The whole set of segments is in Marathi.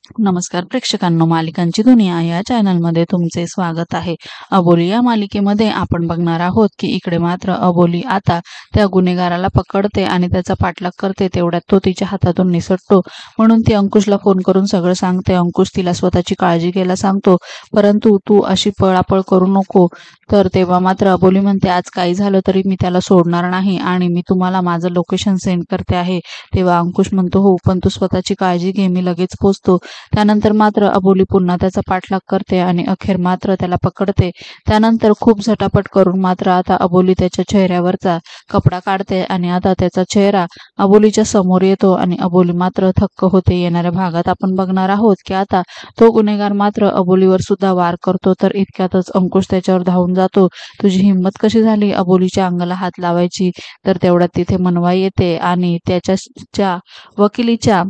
नमस्कार प्रेक्षकांनो, मालिकांची दुनिया या चॅनलमध्ये तुमचे स्वागत आहे। अबोली या मालिकेमध्ये आपण बघणार आहोत की इकडे मात्र अबोली आता त्या गुन्हेगाराला पकडते आणि त्याचा पाठलाग करते। तेवढ्यात तो तिच्या हातातून निसटतो, म्हणून ती अंकुशला फोन करून सगळं सांगते। अंकुश तिला स्वतःची काळजी घ्यायला सांगतो, परंतु तू अशी पळापळ करू नको। तर तेव्हा मात्र अबोली म्हणते, आज काही झालं तरी मी त्याला सोडणार नाही आणि मी तुम्हाला माझं लोकेशन सेंड करते आहे। तेव्हा अंकुश म्हणतो, हो पण तू स्वतःची काळजी घे, मी लगेच पोहोचतो। त्यानंतर मात्र अबोली पुन्हा त्याचा पाठलाग करते आणि अखेर मात्र त्याला पकडते। त्यानंतर खूप झटापट करून मात्र आता अबोली त्याच्या चेहऱ्यावरचा कपडा काढते आणि आता त्याचा चेहरा अबोलीच्या समोर येतो आणि अबोली मात्र थक्क होते। येणाऱ्या भागात आपण बघणार आहोत की आता तो गुन्हेगार मात्र अबोलीवर सुद्धा वार करतो। तर इतक्यातच अंकुश त्याच्यावर धावून जातो। तुझी हिंमत कशी झाली अबोलीच्या अंगाला हात लावायची? तर तेवढ्यात तिथे मनवा येते आणि त्याच्या वकिलीच्या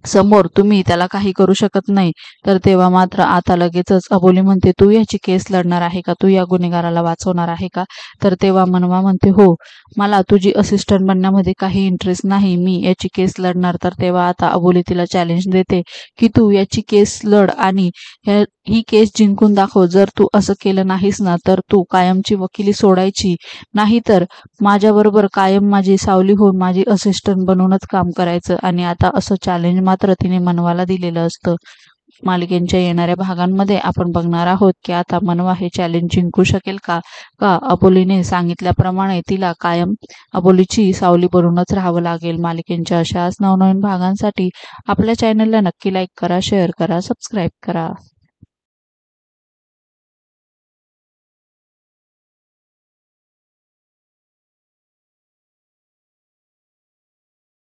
समोर तुम्ही त्याला काही करू शकत नाही। तर तेव्हा मात्र आता लगेचच अबोली म्हणते, तू याची केस लढणार आहे का? तू या गुन्हेगाराला वाचवणार आहे का? तर तेव्हा मनवा म्हणते, हो, मला तुझी असिस्टंट बनण्यामध्ये काही इंटरेस्ट नाही, मी याची केस लढणार। तर तेव्हा आता अबोली तिला चॅलेंज देते की तू याची केस लढ आणि ही केस जिंकून दाखव। जर तू असं केलं नाहीस ना तर तू कायमची वकिली सोडायची, नाहीतर माझ्याबरोबर कायम माझी सावली होऊन माझी असिस्टंट बनूनच काम करायचं। आणि आता असं चॅलेंज मात्र तिने मनवाला दिलेलं असतं। मालिकेच्या येणाऱ्या भागांमध्ये आपण बघणार आहोत की आता मनवा हे चॅलेंज जिंकू शकेल का? अबोलीने सांगितल्याप्रमाणे तिला कायम अबोलीची सावली बनूनच राहावं लागेल। मालिकेच्या अशाच नवनवीन भागांसाठी आपल्या चॅनलला नक्की लाईक करा, शेअर करा, सबस्क्राईब करा।